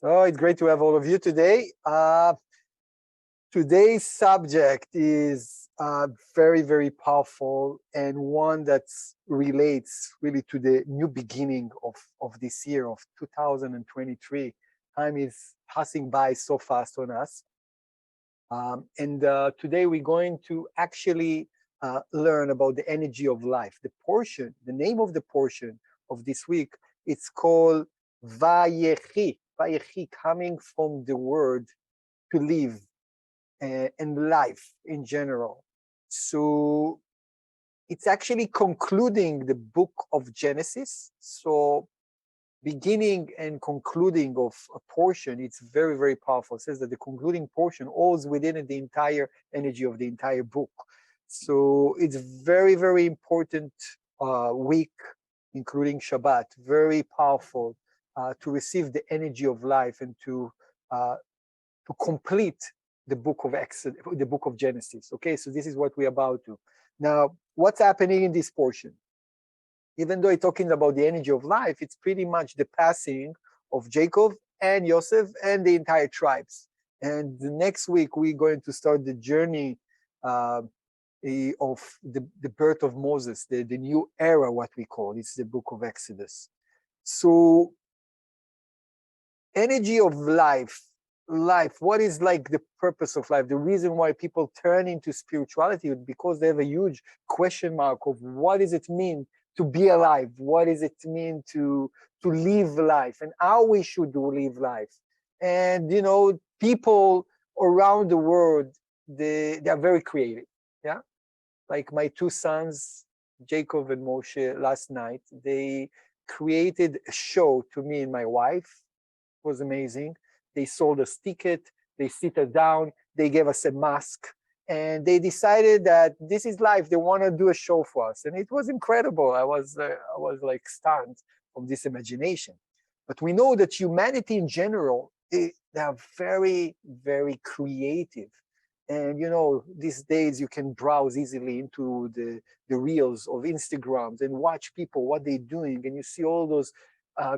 So it's great to have all of you today. Today's subject is very, very powerful and one that relates really to the new beginning of this year of 2023. Time is passing by so fast on us. And today we're going to actually learn about the energy of life. The name of the portion of this week, it's called Vayechi. Vayechi, coming from the word to live and life in general. So it's actually concluding the book of Genesis. So beginning and concluding of a portion, it's very, very powerful. It says that the concluding portion holds within it the entire energy of the entire book. So it's very, very important week, including Shabbat, very powerful to receive the energy of life and to complete the book of Exodus, the book of Genesis. Okay, so this is what we're about to. Now, what's happening in this portion? Even though it's talking about the energy of life, it's pretty much the passing of Jacob and Joseph and the entire tribes. And the next week, we're going to start the journey of the birth of Moses, the new era, what we call. It's the book of Exodus. So, energy of life, what is like the purpose of life? The reason why people turn into spirituality is because they have a huge question mark of what does it mean to be alive? What does it mean to live life and how we should live life? And, you know, people around the world, they are very creative, yeah? Like my two sons, Jacob and Moshe, last night, they created a show to me and my wife. It was amazing. They sold us ticket, they sit us down, they gave us a mask, and they decided that this is life. They want to do a show for us, and it was incredible. I was like stunned from this imagination. But we know that humanity in general, they are very, very creative. And you know, these days you can browse easily into the reels of Instagrams and watch people what they're doing, and you see all those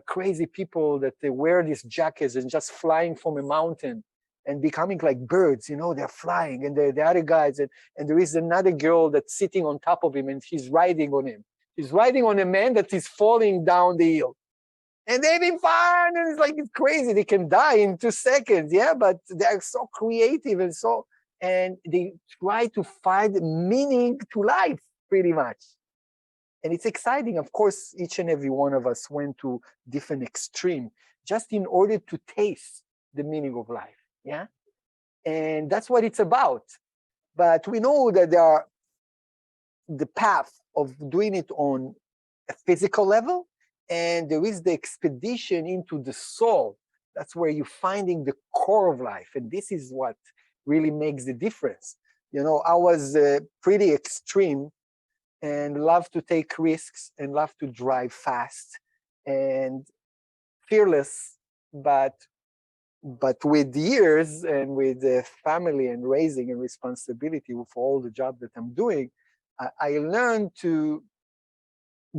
crazy people that they wear these jackets and just flying from a mountain and becoming like birds, you know, they're flying, and the other guys, and there is another girl that's sitting on top of him and she's riding on him. She's riding on a man that is falling down the hill. And they've been fine, and it's crazy. They can die in 2 seconds, yeah, but they're so creative and they try to find meaning to life, pretty much. And it's exciting. Of course, each and every one of us went to different extreme just in order to taste the meaning of life. Yeah. And that's what it's about. But we know that there are the path of doing it on a physical level, and there is the expedition into the soul. That's where you're finding the core of life. And this is what really makes the difference. You know, I was pretty extreme and love to take risks and love to drive fast and fearless, but with years and with the family and raising and responsibility for all the job that I'm doing, I learned to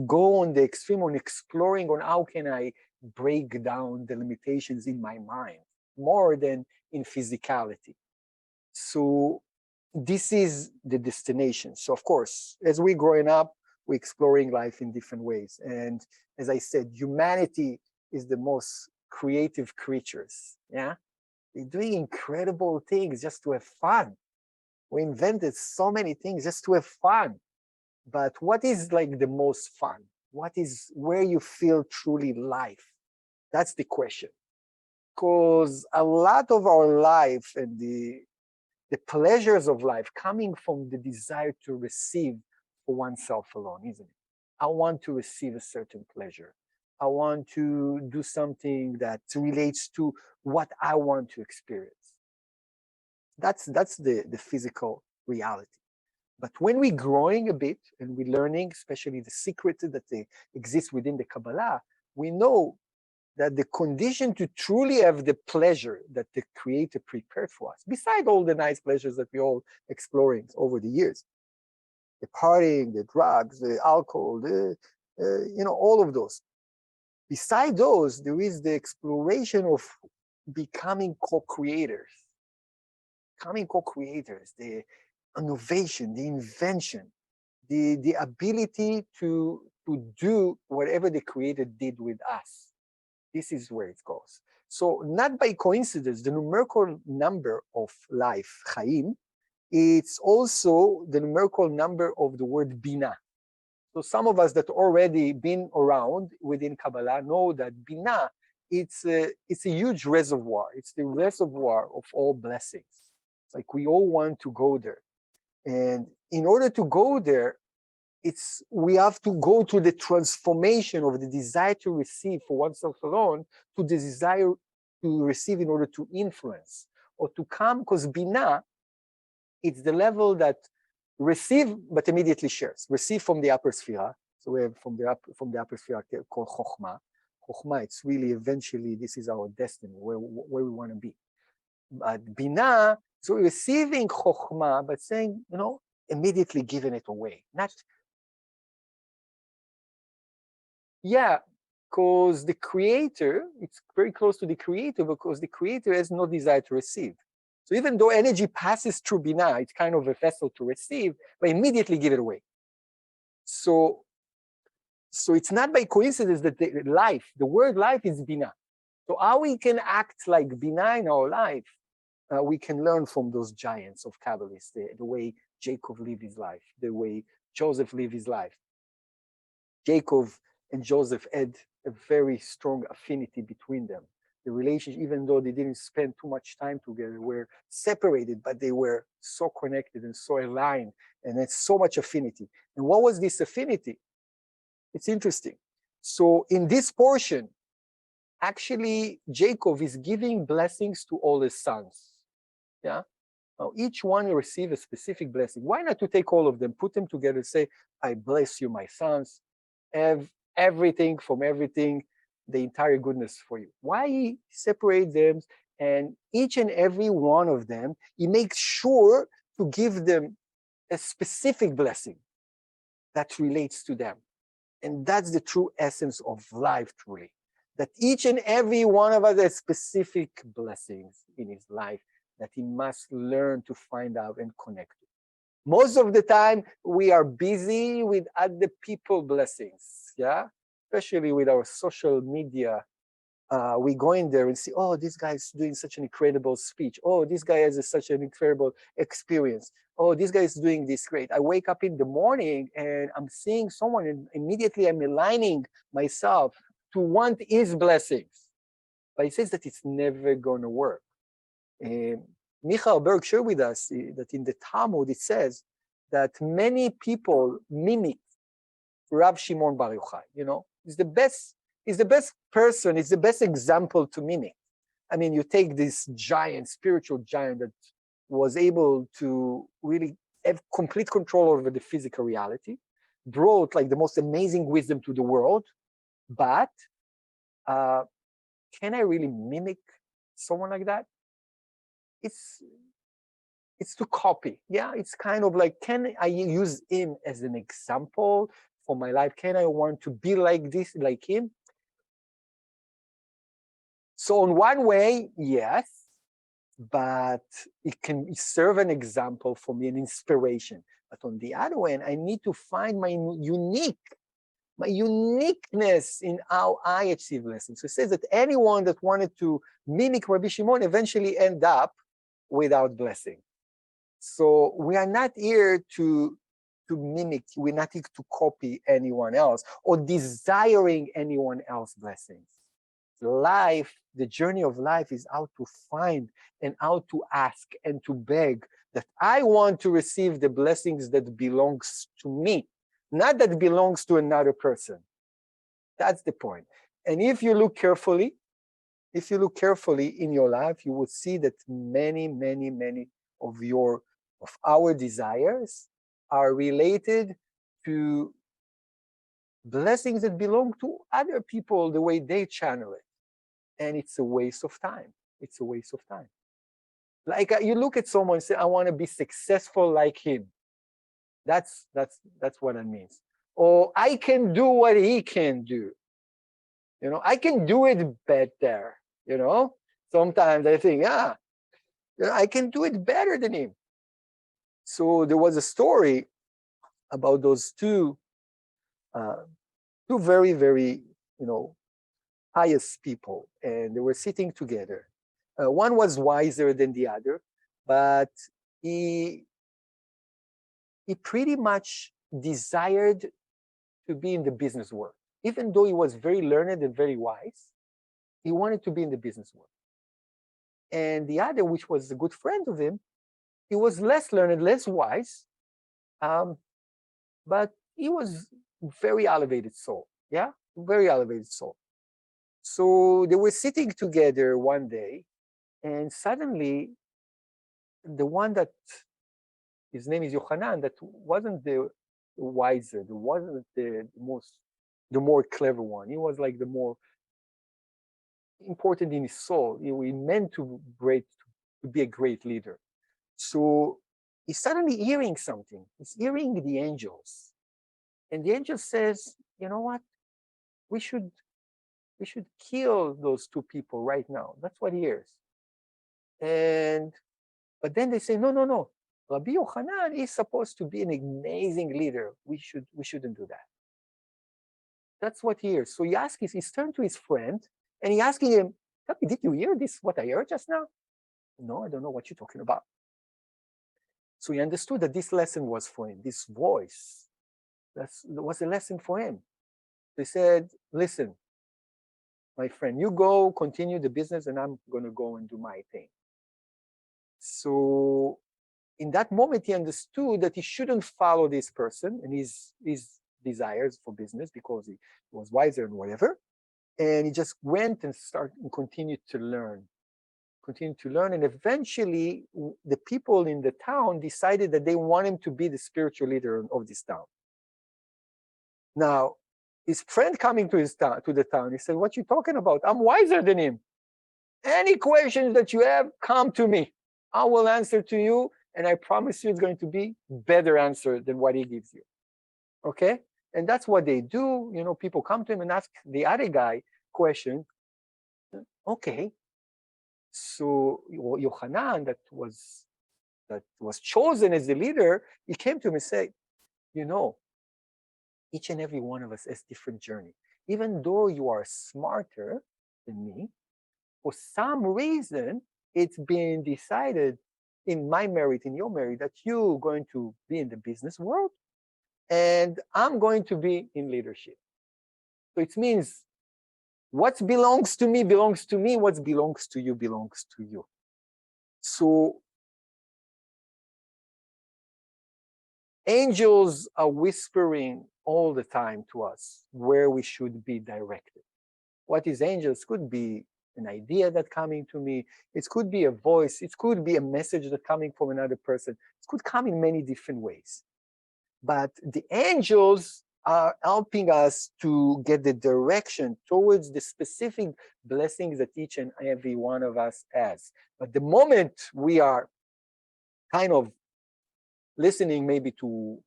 go on the extreme, on exploring on how can I break down the limitations in my mind more than in physicality. So this is the destination. So of course, as we're growing up, we're exploring life in different ways. And as I said, humanity is the most creative creatures. Yeah, they're doing incredible things just to have fun. We invented so many things just to have fun. But what is like the most fun? What is where you feel truly life? That's the question. Because a lot of our life and the pleasures of life coming from the desire to receive for oneself alone, isn't it? I want to receive a certain pleasure. I want to do something that relates to what I want to experience. That's the physical reality. But when we're growing a bit and we're learning, especially the secret that exists within the Kabbalah, we know that the condition to truly have the pleasure that the Creator prepared for us, beside all the nice pleasures that we all exploring over the years, the partying, the drugs, the alcohol, all of those. Beside those, there is the exploration of becoming co-creators, the innovation, the invention, the ability to do whatever the creator did with us. This is where it goes. So not by coincidence, the numerical number of life, chaim, it's also the numerical number of the word bina. So some of us that already been around within Kabbalah know that bina, it's a huge reservoir. It's the reservoir of all blessings. It's like we all want to go there. And in order to go there, we have to go to the transformation of the desire to receive for oneself alone to the desire to receive in order to influence or to come, because bina, it's the level that receive but immediately shares. Receive from the upper sphere. So we have from the upper sphere called chokhmah. Chokhmah, it's really eventually this is our destiny, where we want to be. But bina, so receiving chokhmah, but saying, immediately giving it away. Not, yeah, because the creator, it's very close to the creator because the creator has no desire to receive. So even though energy passes through bina, it's kind of a vessel to receive, but immediately give it away. So it's not by coincidence that the word life is bina. So how we can act like bina in our life, we can learn from those giants of Kabbalists, the way Jacob lived his life, the way Joseph lived his life. Jacob and Joseph had a very strong affinity between them. The relationship, even though they didn't spend too much time together, were separated, but they were so connected and so aligned, and had so much affinity. And what was this affinity? It's interesting. So in this portion, actually, Jacob is giving blessings to all his sons. Yeah. Now, each one will receive a specific blessing. Why not to take all of them, put them together, say, I bless you, my sons, have everything from everything, the entire goodness for you. Why he separate them? And each and every one of them, he makes sure to give them a specific blessing that relates to them. And that's the true essence of life, truly. That each and every one of us has specific blessings in his life that he must learn to find out and connect to. Most of the time, we are busy with other people's blessings, yeah? Especially with our social media. We go in there and see, oh, this guy is doing such an incredible speech. Oh, this guy has such an incredible experience. Oh, this guy is doing this great. I wake up in the morning and I'm seeing someone and immediately I'm aligning myself to want his blessings. But he says that it's never going to work. Michael Berg shared with us that in the Talmud it says that many people mimic Rav Shimon Bar Yochai. He's the best person, it's the best example to mimic. I mean, you take this giant, spiritual giant that was able to really have complete control over the physical reality, brought like the most amazing wisdom to the world, but can I really mimic someone like that? It's to copy. Yeah, it's kind of like, can I use him as an example for my life? Can I want to be like this, like him? So in one way, yes, but it can serve an example for me, an inspiration. But on the other hand, I need to find my uniqueness in how I achieve blessings. So it says that anyone that wanted to mimic Rabbi Shimon eventually end up without blessing. So we are not here to mimic, we're not here to copy anyone else or desiring anyone else's blessings. Life, the journey of life is how to find and how to ask and to beg that I want to receive the blessings that belongs to me, not that belongs to another person. That's the point. And if you look carefully in your life, you will see that many of our desires are related to blessings that belong to other people, the way they channel it. And it's a waste of time. It's a waste of time. Like you look at someone and say, I want to be successful like him. That's what it means. Or I can do what he can do. I can do it better. Sometimes I think, I can do it better than him. So there was a story about those uh, two very, very, pious people, and they were sitting together. One was wiser than the other, but he pretty much desired to be in the business world. Even though he was very learned and very wise, he wanted to be in the business world. And the other, which was a good friend of him, he was less learned, less wise, but he was very elevated soul. Yeah, very elevated soul. So they were sitting together one day, and suddenly the one that his name is Yohanan, that wasn't the wiser, the wasn't the more clever one. He was like the more important in his soul. He meant to be a great leader. So he's suddenly hearing something. He's hearing the angels, and the angel says, "You know what? We should kill those two people right now." That's what he hears. But then they say, no. Rabbi Yochanan is supposed to be an amazing leader. We shouldn't do that. That's what he hears. So he's turned to his friend and he asking him, did you hear this, what I heard just now? No, I don't know what you're talking about. So he understood that this lesson was for him, this voice. That was a lesson for him. They said, listen, my friend, you go continue the business and I'm going to go and do my thing. So in that moment, he understood that he shouldn't follow this person and his desires for business because he was wiser and whatever. And he just went and continued to learn. And eventually, the people in the town decided that they want him to be the spiritual leader of this town. Now, his friend coming to the town, he said, "What you talking about? I'm wiser than him. Any questions that you have, come to me. I will answer to you, and I promise you it's going to be better answer than what he gives you." Okay? And that's what they do. People come to him and ask the other guy question. Okay. So Yohanan, that was chosen as the leader, he came to him and said, each and every one of us has different journey. Even though you are smarter than me, for some reason, it's been decided in my merit, in your merit, that you're going to be in the business world and I'm going to be in leadership. So it means what belongs to me, what belongs to you, belongs to you. So angels are whispering all the time to us where we should be directed. What is angels? Could be an idea that's coming to me. It could be a voice. It could be a message that's coming from another person. It could come in many different ways. But the angels are helping us to get the direction towards the specific blessings that each and every one of us has. But the moment we are kind of listening maybe to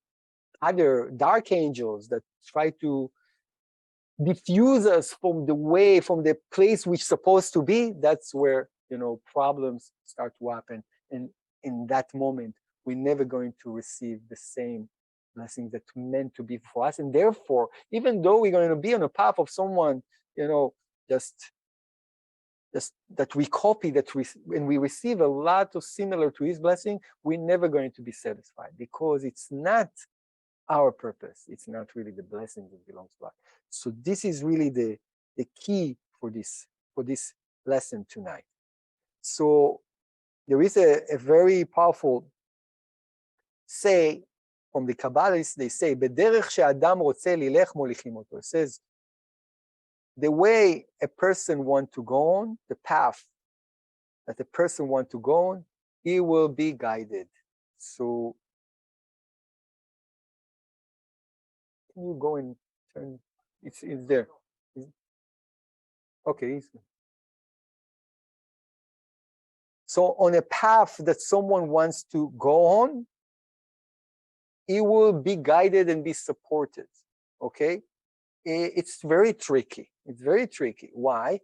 other dark angels that try to diffuse us from the place which supposed to be, that's where problems start to happen. And in that moment, we're never going to receive the same blessings that meant to be for us. And therefore, even though we're going to be on a path of someone, just that we copy, and we receive a lot of similar to his blessing, we're never going to be satisfied because it's not our purpose. It's not really the blessing that belongs to us. So this is really the key for this lesson tonight. So there is a very powerful say from the Kabbalists. They say, "Bederech she'adam rotze lilech molichim oto." It says, the way a person wants to go on, the path that a person wants to go on, he will be guided. So can you go and turn? It's there. Okay. So on a path that someone wants to go on, he will be guided and be supported. Okay? It's very tricky. It's very tricky. Why?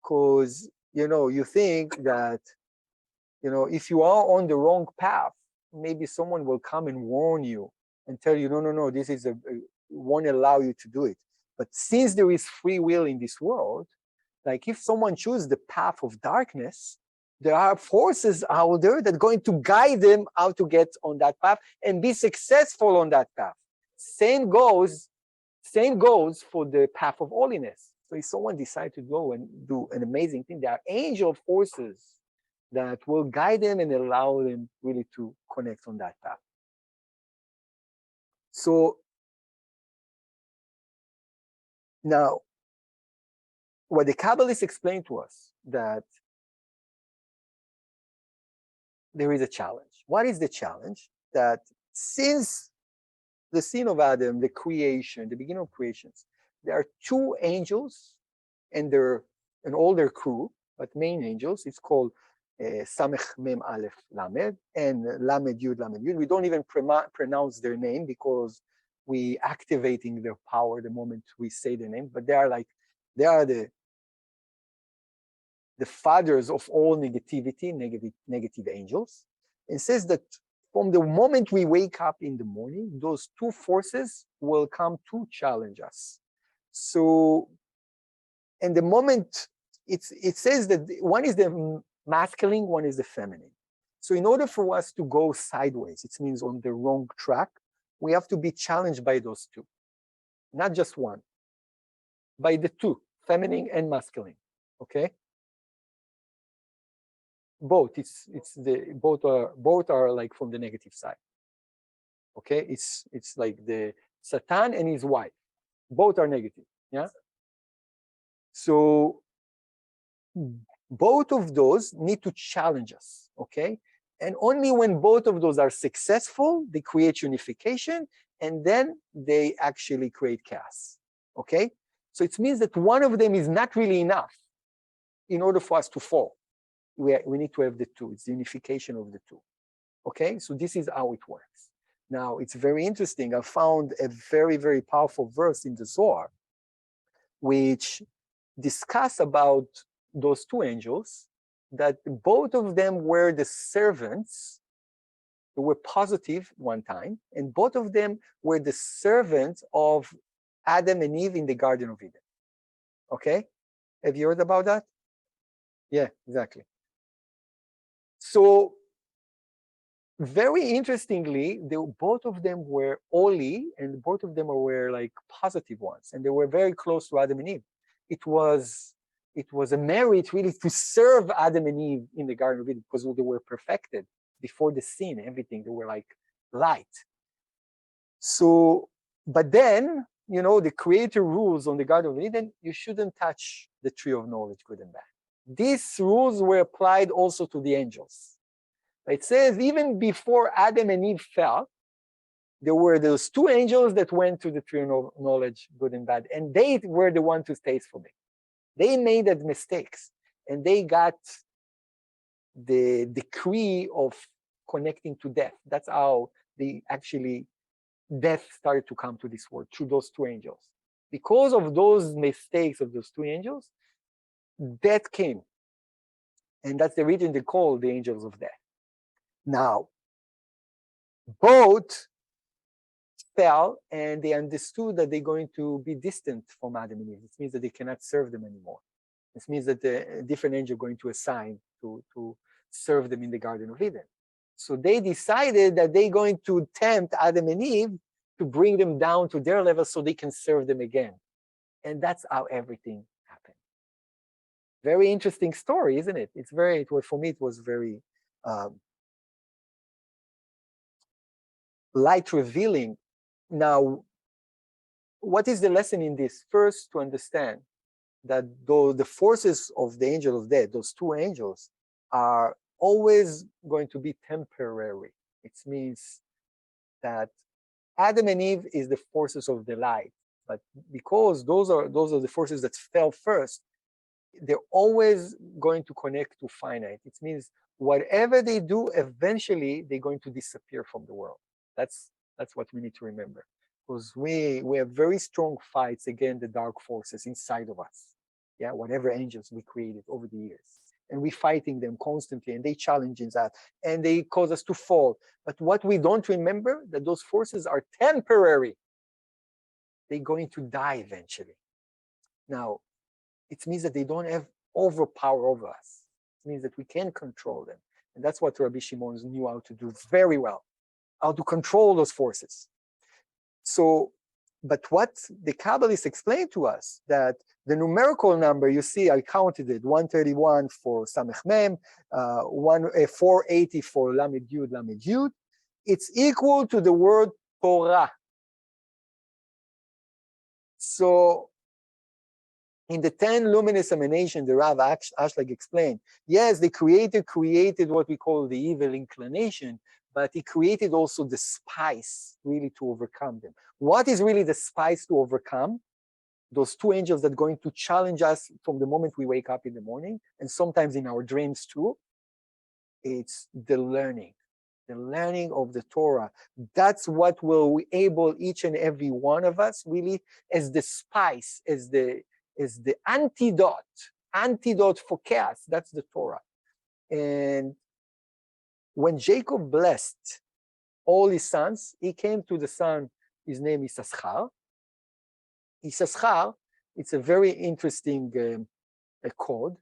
Because you think that, if you are on the wrong path, maybe someone will come and warn you and tell you, no, no, no, this is won't allow you to do it. But since there is free will in this world, like if someone chooses the path of darkness, there are forces out there that are going to guide them how to get on that path and be successful on that path. Same goes for the path of holiness. So if someone decides to go and do an amazing thing, there are angel forces that will guide them and allow them really to connect on that path. So now, what the Kabbalists explain to us, that there is a challenge. What is the challenge? That since the sin of Adam, the creation, the beginning of creations, there are two angels and all their crew, but main angels. It's called Samech Mem Aleph Lamed and Lamed Yud Lamed Yud. We don't even pronounce their name because we activating their power the moment we say the name. But they are the fathers of all negativity, negative angels. It says that from the moment we wake up in the morning, those two forces will come to challenge us. So, and the moment it says that one is the masculine, one is the feminine. So in order for us to go sideways, it means on the wrong track, we have to be challenged by those two, not just one, by the two, feminine and masculine. Okay. Both. Both are like from the negative side. Okay, it's like the Satan and his wife. Both are negative. Yeah. So both of those need to challenge us. Okay, and only when both of those are successful, they create unification, and then they actually create chaos. Okay, so it means that one of them is not really enough in order for us to fall. We need to have the two. It's the unification of the two. Okay, so this is how it works. Now, it's very interesting. I found a very, very powerful verse in the Zohar, which discuss about those two angels, that both of them were the servants. They were positive one time, and both of them were the servants of Adam and Eve in the Garden of Eden. Okay, have you heard about that? Yeah, exactly. So very interestingly, both of them were holy, and both of them were like positive ones, and they were very close to Adam and Eve. It was a merit really to serve Adam and Eve in the Garden of Eden, because they were perfected before the sin, everything. They were like light. So, but then, the Creator rules on the Garden of Eden, you shouldn't touch the tree of knowledge, good and bad. These rules were applied also to the angels. It says even before Adam and Eve fell, there were those two angels that went to the tree of knowledge, good and bad, and they were the ones who taste for it. They made the mistakes, and they got the decree of connecting to death. That's how death started to come to this world, through those two angels. Because of those mistakes of those two angels, death came. And that's the reason they call the angels of death. Now, both fell, and they understood that they're going to be distant from Adam and Eve. It means that they cannot serve them anymore. This means that a different angel going to assign to serve them in the Garden of Eden. So they decided that they're going to tempt Adam and Eve to bring them down to their level so they can serve them again. And that's how everything happened. Very interesting story, isn't it? For me, it was very light revealing. Now, what is the lesson in this? First, to understand that though the forces of the angel of death, those two angels, are always going to be temporary. It means that Adam and Eve is the forces of the light, but because those are the forces that fell first, they're always going to connect to finite. It means whatever they do, eventually they're going to disappear from the world. That's what we need to remember, because we have very strong fights against the dark forces inside of us. Yeah, whatever angels we created over the years. and we're fighting them constantly, and they challenge us, and they cause us to fall. But what we don't remember, that those forces are temporary. They're going to die eventually. Now, it means that they don't have overpower over us. It means that we can control them. And that's what Rabbi Shimon knew how to do very well, how to control those forces. So, but what the Kabbalists explained to us, that the numerical number, you see, I counted it, 131 for Samech Mem, 480 for Lamed Yud, Lamed Yud. It's equal to the word Torah. So, in the 10 luminous emanations, the Rav Ashlag explained, yes, the Creator created what we call the evil inclination, but he created also the spice really to overcome them. What is really the spice to overcome? Those two angels that are going to challenge us from the moment we wake up in the morning, and sometimes in our dreams too. It's the learning of the Torah. That's what will enable each and every one of us really as the spice, as the antidote for chaos. That's the Torah. And when Jacob blessed all his sons, he came to the son, his name is Issachar. Issachar, it's a very interesting code,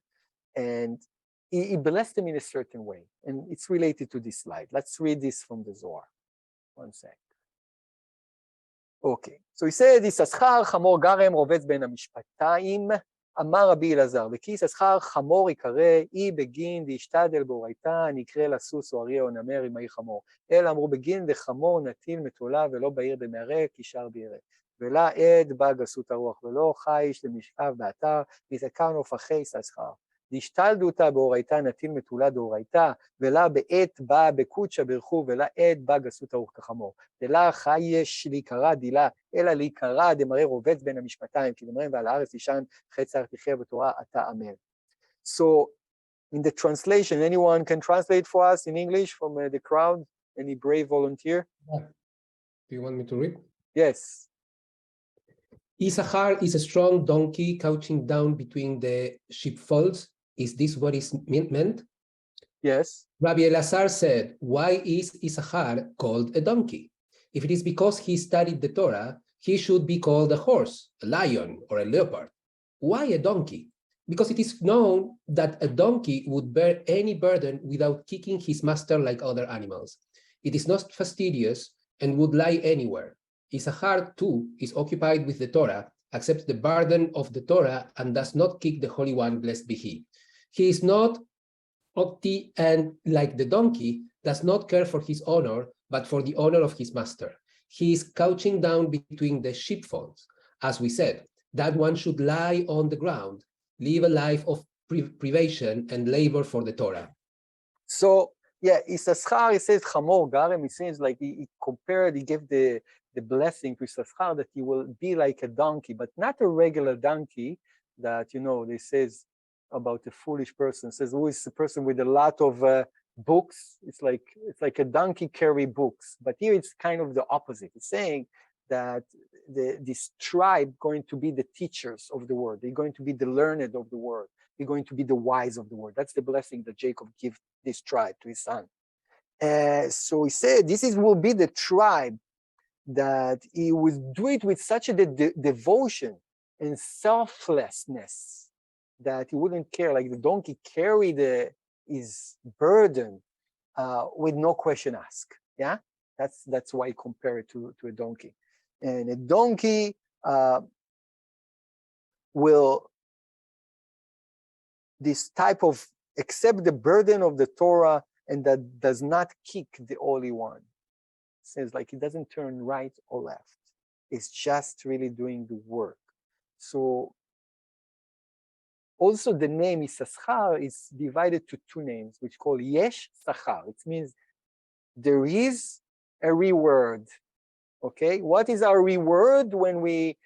and he blessed him in a certain way. And it's related to this slide. Let's read this from the Zohar. One sec. Okay, so he said, Issachar chamor garem rovץ בין המשפטיים, אמר רבי אלעזר, וכי יששכר חמור יקרא, אי בגין דהשתדל באורייתא, נקרא לסוס או אריה או נמר עמי חמור. אלא אמרו בגין דחמור נטיל מתולה, ולא בעיר במערה, כי שר בירא. ולה עד בא גסות הרוח, ולא חיש למשכב באתר, מתקן הופכי יששכר. דהשתלדותא באורייתא נטיל מתולה דאורייתא, ולה בעת בא בקודשא ברכו, ולה עד בא גסות הרוח כחמור. דלה חייש להיקרא דילה, אלא להיקרא דמראה רובץ בין המשפטיים, כי דמראה ועל הארץ תישן חץ הארץ תחיה בתורה אתה עמל. So, in the translation, anyone can translate for us in English from the crowd? Any brave volunteer? Yeah. Do you want me to read? Yes. Issachar is a strong donkey couching down between the sheepfolds. Is this what is meant? Yes. Rabbi Elazar said, why is Issachar called a donkey? If it is because he studied the Torah, he should be called a horse, a lion, or a leopard. Why a donkey? Because it is known that a donkey would bear any burden without kicking his master like other animals. It is not fastidious and would lie anywhere. Issachar, too, is occupied with the Torah, accepts the burden of the Torah, and does not kick the Holy One, blessed be he. He is not Okti, and like the donkey, does not care for his honor, but for the honor of his master. He is couching down between the sheepfolds. As we said, that one should lie on the ground, live a life of privation and labor for the Torah. So, yeah, Issachar, he says, Chamor Garem, it seems like he compared, he gave the blessing to Issachar that he will be like a donkey, but not a regular donkey that, you know, they says about a foolish person. It says, who is a person with a lot of books? It's like a donkey carry books. But here it's kind of the opposite. It's saying that this tribe going to be the teachers of the word. They're going to be the learned of the word. They're going to be the wise of the word. That's the blessing that Jacob gave this tribe to his son. So he said, will be the tribe that he would do it with such a devotion and selflessness that he wouldn't care, like the donkey carried his burden with no question asked. Yeah, that's why I compare it to a donkey. And a donkey will this type of accept the burden of the Torah and that does not kick the Holy One. Says like it doesn't turn right or left. It's just really doing the work. So also the name Issachar is divided to two names, which call Yesh Sachar. It means there is a reward. Okay, what is our reward when we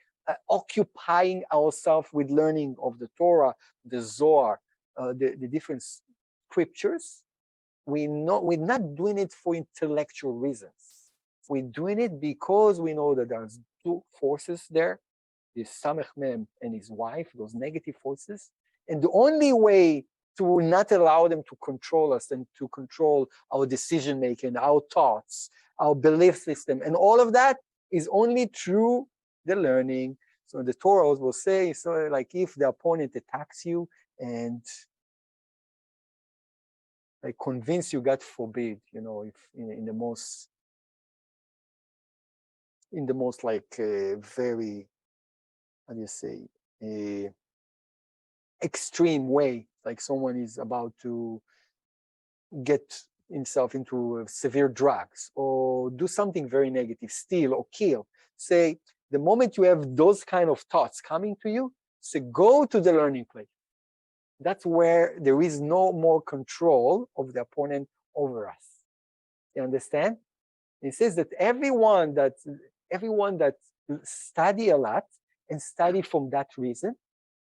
occupying ourselves with learning of the Torah, the Zohar, the different scriptures? We're not doing it for intellectual reasons. We're doing it because we know that there's two forces there, the Samech Mem and his wife, those negative forces. And the only way to not allow them to control us and to control our decision making, our thoughts, our belief system. And all of that is only through the learning. So the Torah will say, so like if the opponent attacks you and like convince you, God forbid, if in the most like very, how do you say, extreme way, like someone is about to get himself into severe drugs or do something very negative, steal or kill. Say, the moment you have those kind of thoughts coming to you, say, go to the learning place. That's where there is no more control of the opponent over us. You understand? It says that everyone that study a lot and study from that reason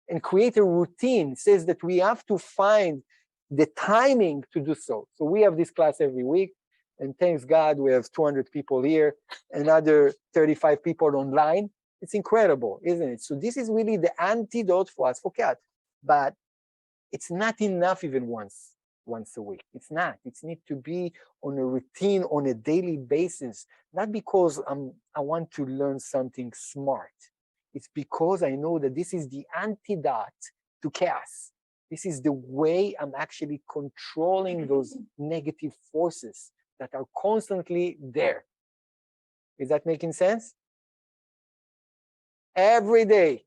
and create a routine, says that we have to find the timing to do so. So we have this class every week, and thanks God we have 200 people here, another 35 people online. It's incredible, isn't it? So this is really the antidote for us for cat. But it's not enough even once a week. It's not. It needs to be on a routine, on a daily basis. Not because I want to learn something smart. It's because I know that this is the antidote to chaos. This is the way I'm actually controlling those negative forces that are constantly there. Is that making sense? Every day,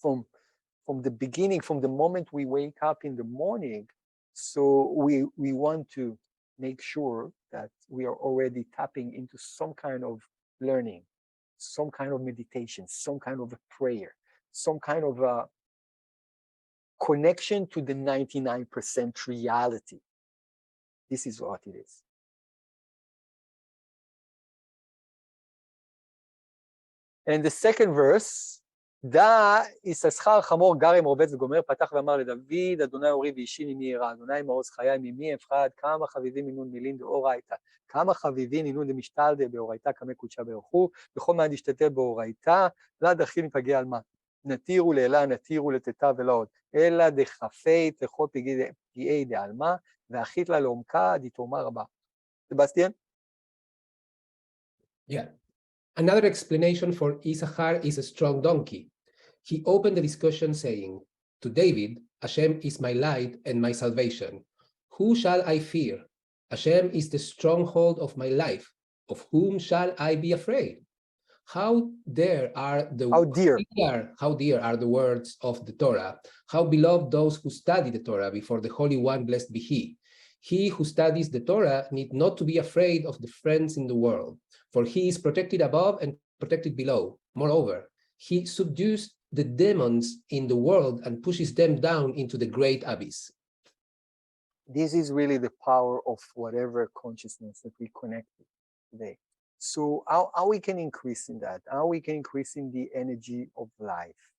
from the beginning, from the moment we wake up in the morning. So we want to make sure that we are already tapping into some kind of learning, some kind of meditation, some kind of a prayer, some kind of a connection to the 99% reality. This is what it is. And the second verse, דע יששכר חמור גרם רובץ וגומר פתח ואמר לדוד אדוני אורי ואישי ממי ירא אדוני מעוז חיי ממי אפחד כמה חביבים מינון מילין דאורייתא כמה חביבים מינון דמשתלדה באורייתא כמי קודשה ברכו וכל מעט ישתתף באורייתא לא דחים מפגע על מה נתירו לאלה נתירו לתתה ולעוד אלא דחפי תכל פגיעי דעלמה ואחית לה לעומקה דתרומה רבה. Sebastian? Yeah. Another explanation for Issachar is a strong donkey. He opened the discussion saying, to David, Hashem is my light and my salvation. Who shall I fear? Hashem is the stronghold of my life. Of whom shall I be afraid? How dear are the words of the Torah. How beloved those who study the Torah before the Holy One, blessed be He. He who studies the Torah need not to be afraid of the friends in the world, for he is protected above and protected below. Moreover, he subdues the demons in the world and pushes them down into the great abyss. This is really the power of whatever consciousness that we connect with today. So how we can increase in that, how we can increase in the energy of life,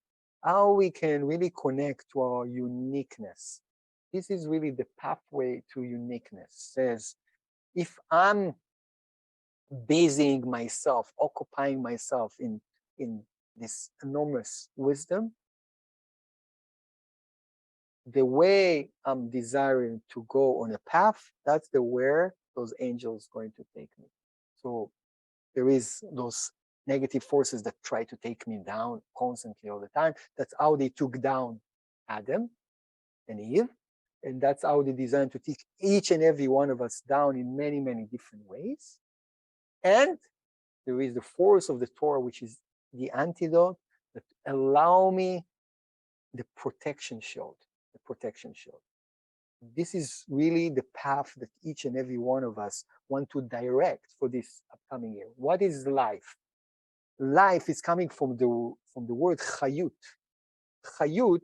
how we can really connect to our uniqueness. This is really the pathway to uniqueness. Says, if I'm basing myself, occupying myself in this enormous wisdom, the way I'm desiring to go on a path, that's the where those angels going to take me. So there is those negative forces that try to take me down constantly all the time. That's how they took down Adam and Eve. And that's how they designed to take each and every one of us down in many, many different ways. And there is the force of the Torah, which is the antidote that allow me the protection shield. The protection shield. This is really the path that each and every one of us want to direct for this upcoming year. What is life? Life is coming from the word chayut. Chayut,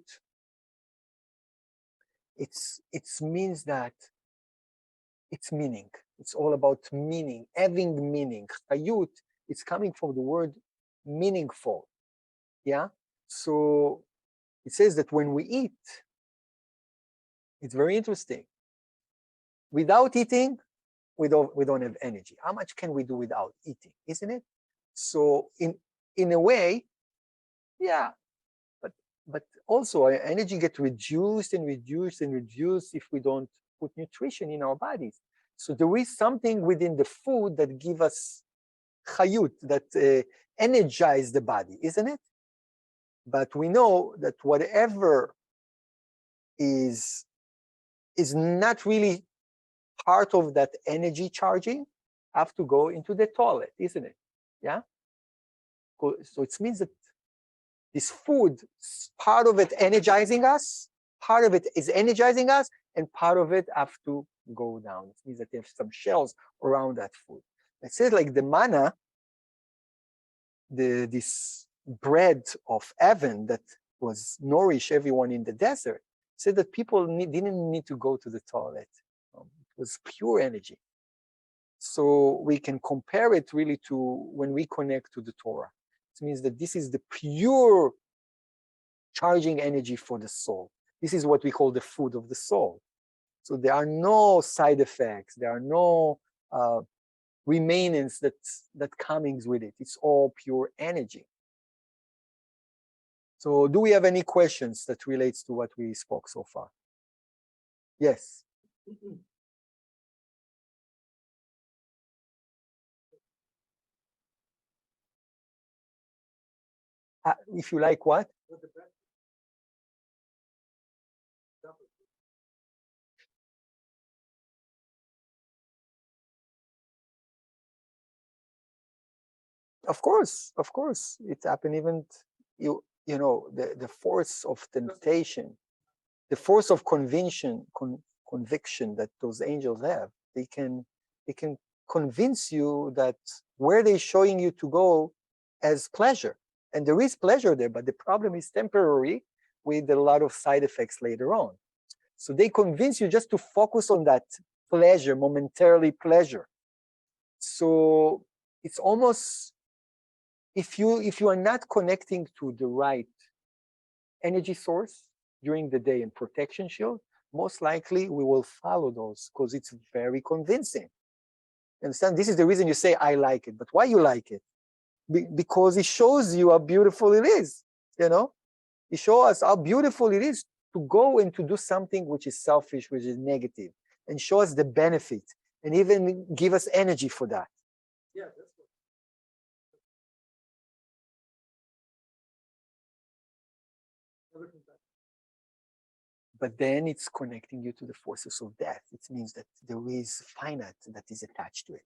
it means that it's meaning. It's all about meaning, having meaning. Chayut, it's coming from the word meaningful. Yeah? So it says that when we eat, it's very interesting. Without eating, we don't have energy. How much can we do without eating, isn't it? So in a way, yeah, but But also our energy gets reduced and reduced and reduced if we don't put nutrition in our bodies. So there is something within the food that give us chayut, that energize the body, isn't it? But we know that whatever is not really part of that energy charging have to go into the toilet, isn't it? Yeah. So it means that this food, part of it energizing us, part of it is energizing us, and part of it have to go down. It means that they have some shells around that food. It says like the manna, this bread of heaven that was nourish everyone in the desert, said that people didn't need to go to the toilet. It was pure energy. So we can compare it really to when we connect to the Torah. It means that this is the pure charging energy for the soul. This is what we call the food of the soul. So there are no side effects. There are no remainance that comes with it. It's all pure energy. So do we have any questions that relates to what we spoke so far? Yes. If you like what? Of course, it happened. Even you know the force of temptation, the force of conviction that those angels have. They can convince you that where they're showing you to go as pleasure, and there is pleasure there, but the problem is temporary with a lot of side effects later on. So they convince you just to focus on that pleasure, momentarily pleasure. So it's almost, if you are not connecting to the right energy source during the day and protection shield, most likely we will follow those because it's very convincing. Understand? This is the reason you say I like it. But why you like it? Because it shows you how beautiful it is. You know, it shows us how beautiful it is to go and to do something which is selfish, which is negative, and show us the benefit, and even give us energy for that. Yeah, that's what. But then it's connecting you to the forces of death. It means that there is finite that is attached to it.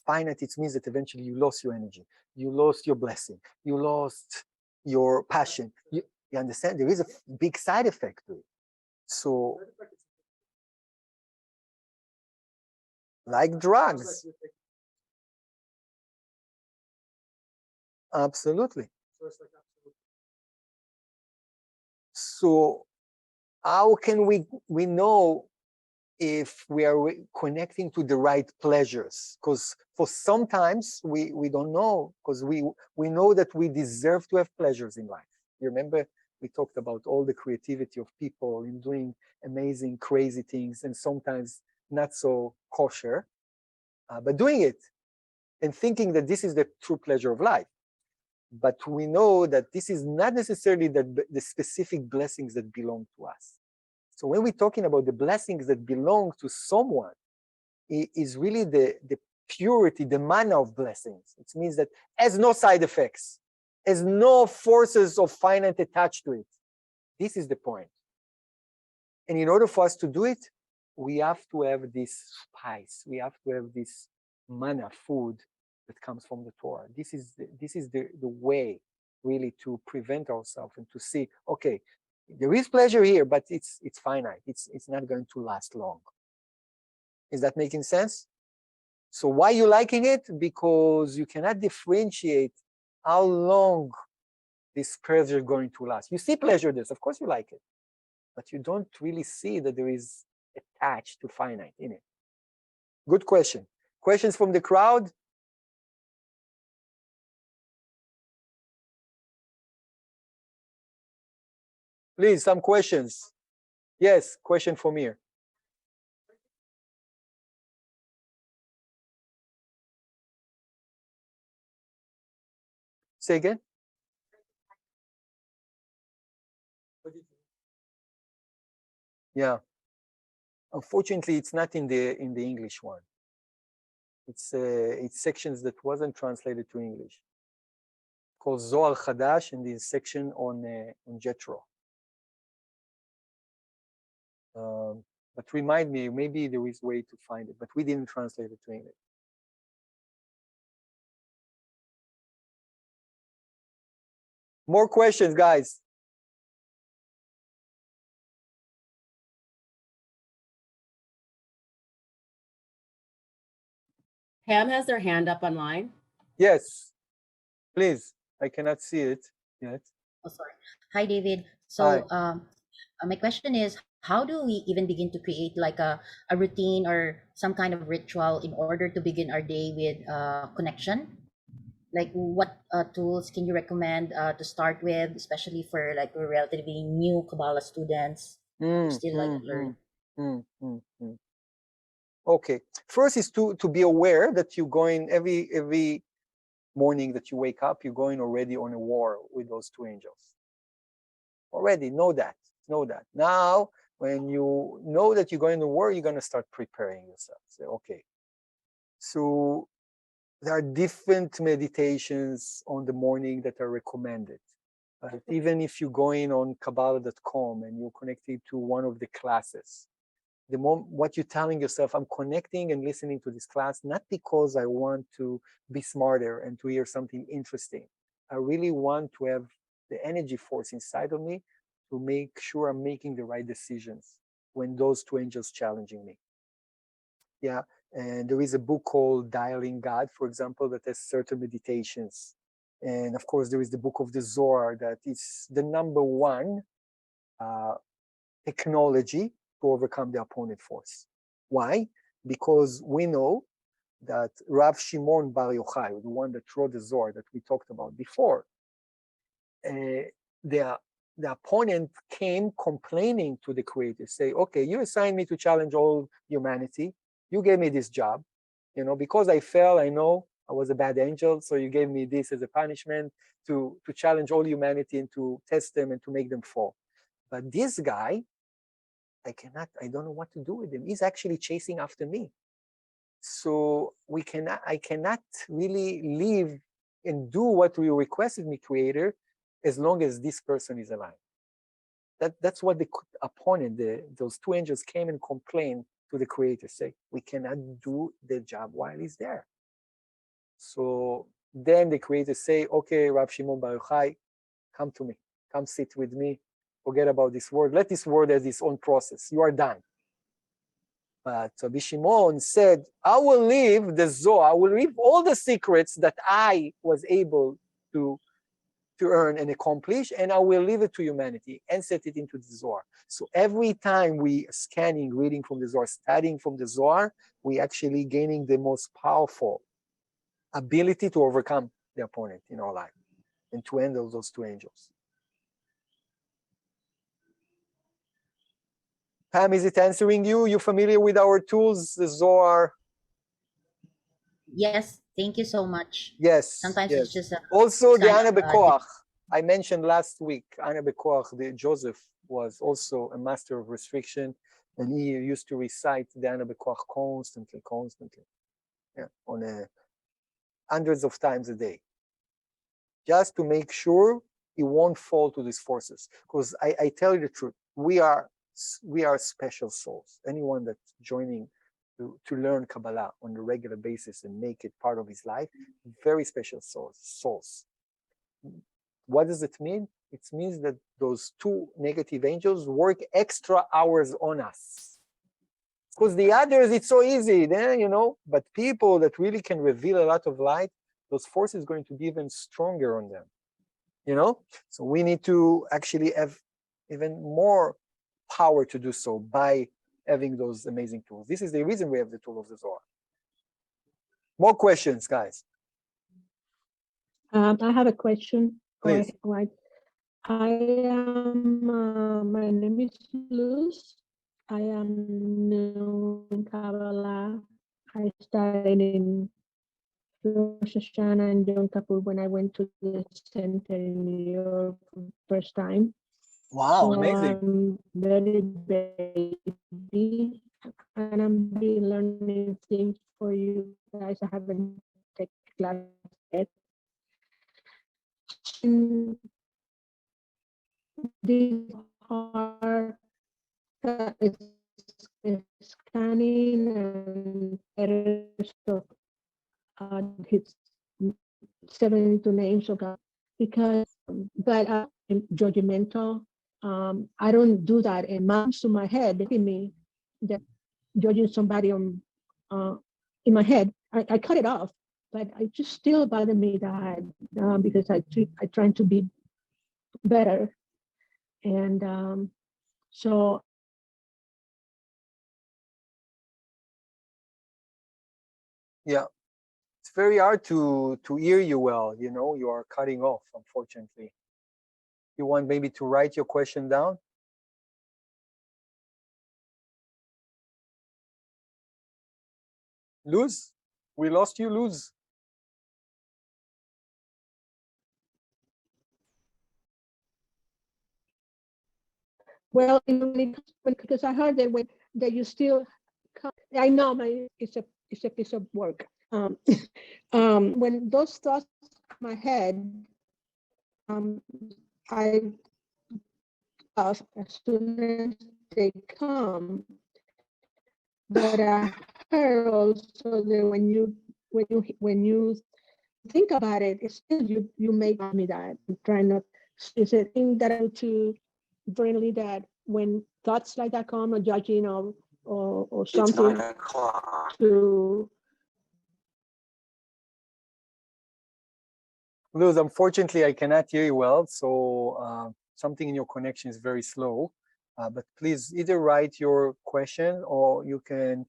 Finite, it means that eventually you lost your energy, you lost your blessing, you lost your passion. You understand? There is a big side effect to it. So, like drugs, absolutely. So, how can we know if we are connecting to the right pleasures? Because for sometimes we don't know, because we know that we deserve to have pleasures in life. You remember we talked about all the creativity of people in doing amazing, crazy things, and sometimes not so kosher, but doing it and thinking that this is the true pleasure of life. But we know that this is not necessarily the specific blessings that belong to us. So when we're talking about the blessings that belong to someone, it is really the purity, the manna of blessings. It means that has no side effects, has no forces of finite attached to it. This is the point. And in order for us to do it, we have to have this spice. We have to have this manna food that comes from the Torah. This is the way really to prevent ourselves and to see, okay, there is pleasure here, but it's finite. It's not going to last long. Is that making sense? So why you liking it? Because you cannot differentiate how long this pleasure is going to last. You see pleasure this, of course you like it, but you don't really see that there is attached to finite in it. Good question. Questions from the crowd? Please, some questions. Yes, question from here. Say again. Yeah. Unfortunately, it's not in the English one. It's sections that wasn't translated to English. Called Zohar Chadash, and this section on Jethro. But remind me, maybe there is a way to find it, but we didn't translate it to English. More questions, guys? Pam has their hand up online. Yes, please. I cannot see it yet. Oh, sorry. Hi, David. Hi. So my question is, how do we even begin to create like a routine or some kind of ritual in order to begin our day with connection? Like what tools can you recommend to start with, especially for like we're relatively new Kabbalah students, still like learn? Okay. First is to be aware that you're going every morning that you wake up, you're going already on a war with those two angels. Already know that. Know that. Now, when you know that you're going to war, you're going to start preparing yourself. Say, okay. So there are different meditations on the morning that are recommended. Even if you're going on Kabbalah.com and you're connected to one of the classes, what you're telling yourself, I'm connecting and listening to this class, not because I want to be smarter and to hear something interesting. I really want to have the energy force inside of me to make sure I'm making the right decisions when those two angels challenging me. Yeah, and there is a book called Dialing God, for example, that has certain meditations. And of course, there is the book of the Zohar that is the number one technology to overcome the opponent force. Why? Because we know that Rav Shimon Bar Yochai, the one that wrote the Zohar that we talked about before, the opponent came complaining to the creator, say, okay, you assigned me to challenge all humanity. You gave me this job, because I fell, I know I was a bad angel, so you gave me this as a punishment to challenge all humanity and to test them and to make them fall. But this guy, I don't know what to do with him. He's actually chasing after me. So I cannot really leave and do what you requested me, creator, as long as this person is alive. That's what the opponent, those two angels came and complained to the creator, say, we cannot do the job while he's there. So then the creator say, okay, Rav Shimon Bar Yochai, come to me, come sit with me, forget about this world, let this world have its own process, you are done. But Rabbi Shimon said, I will leave the Zohar, I will leave all the secrets that I was able to earn and accomplish, and I will leave it to humanity and set it into the Zohar. So every time we scanning, reading from the Zohar, studying from the Zohar, we actually gaining the most powerful ability to overcome the opponent in our life and to handle those two angels. Pam, is it answering you? You familiar with our tools, the Zohar? Yes, thank you so much. Yes. Sometimes yes. it's just also the Ana Bekoach. I mentioned last week, Ana Bekoach, Joseph was also a master of restriction, and he used to recite the Ana Bekoach constantly, on hundreds of times a day, just to make sure he won't fall to these forces. Because I tell you the truth, we are special souls. Anyone that's joining to learn Kabbalah on a regular basis and make it part of his life, very special souls. What does it mean? It means that those two negative angels work extra hours on us. Because the others, it's so easy, but people that really can reveal a lot of light, those forces are going to be even stronger on them. So we need to actually have even more power to do so by having those amazing tools. This is the reason we have the tool of the Zohar. More questions, guys? I have a question. Please. My name is Luz. I am new in Kabbalah. I started in Rosh Hashanah and Yom Kippur when I went to the center in New York for the first time. Wow, So amazing. I'm very baby, and I'm be learning things for you guys. I haven't taken class yet. And this part is scanning and errors of his 72 names of God because, but judgmental. I don't do that. And moms to my head, in me, that judging somebody on in my head, I cut it off. But it just still bother me that because I trying to be better, and so Yeah, it's very hard to hear you well. You know, you are cutting off, unfortunately. You want maybe to write your question down? Luz? We lost you, Luz? well, because I heard that when that you still, I know it's a piece of work. When those thoughts my head, um, I as soon as they come, but I heard also that when you think about it, it's still you make me that. I'm trying not. Is a thing that I do to internally that when thoughts like that come or judging or something to Luz, unfortunately, I cannot hear you well. So something in your connection is very slow. But please either write your question or you can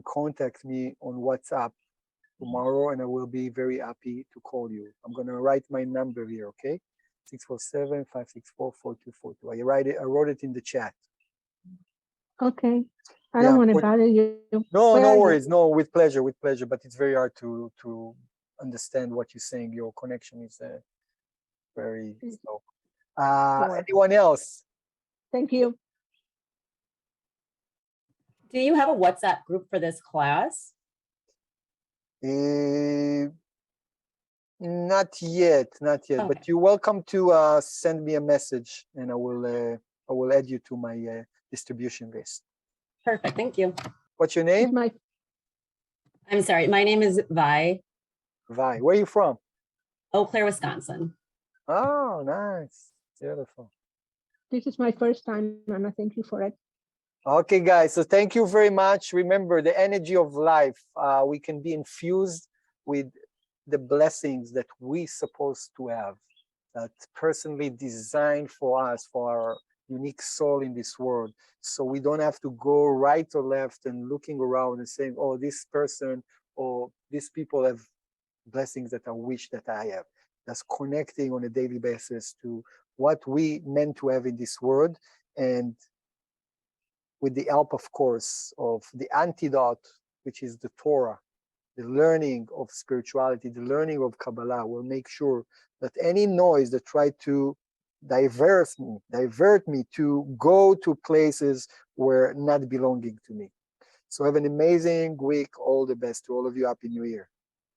contact me on WhatsApp tomorrow and I will be very happy to call you. I'm going to write my number here, okay? 647-564-4242. I wrote it in the chat. okay. I Yeah, don't want to bother you. no, Where no are you? worries. No, with pleasure, but it's very hard to understand what you're saying. Your connection is very slow. Sure. Anyone else? Thank you. Do you have a WhatsApp group for this class? Not yet, Okay. but you're welcome to send me a message and I will add you to my distribution list. Perfect. Thank you. What's your This is name? my I'm sorry. My name is Vi, Vi. Where are you from? Eau Claire, Wisconsin. Oh, nice. Beautiful. this is my first time, and I thank you for it. Okay, guys. So thank you very much. Remember the energy of life. We can be infused with the blessings that we supposed to have, that personally designed for us, for our unique soul in this world. So we don't have to go right or left and looking around and saying, oh, this person or these people have blessings that I wish that I have. That's connecting on a daily basis to what we meant to have in this world. And with the help, of course, of the antidote, which is the Torah, the learning of spirituality, the learning of Kabbalah will make sure that any noise that tried to divert me to go to places where not belonging to me. So have an amazing week. All the best to all of you. Happy New Year.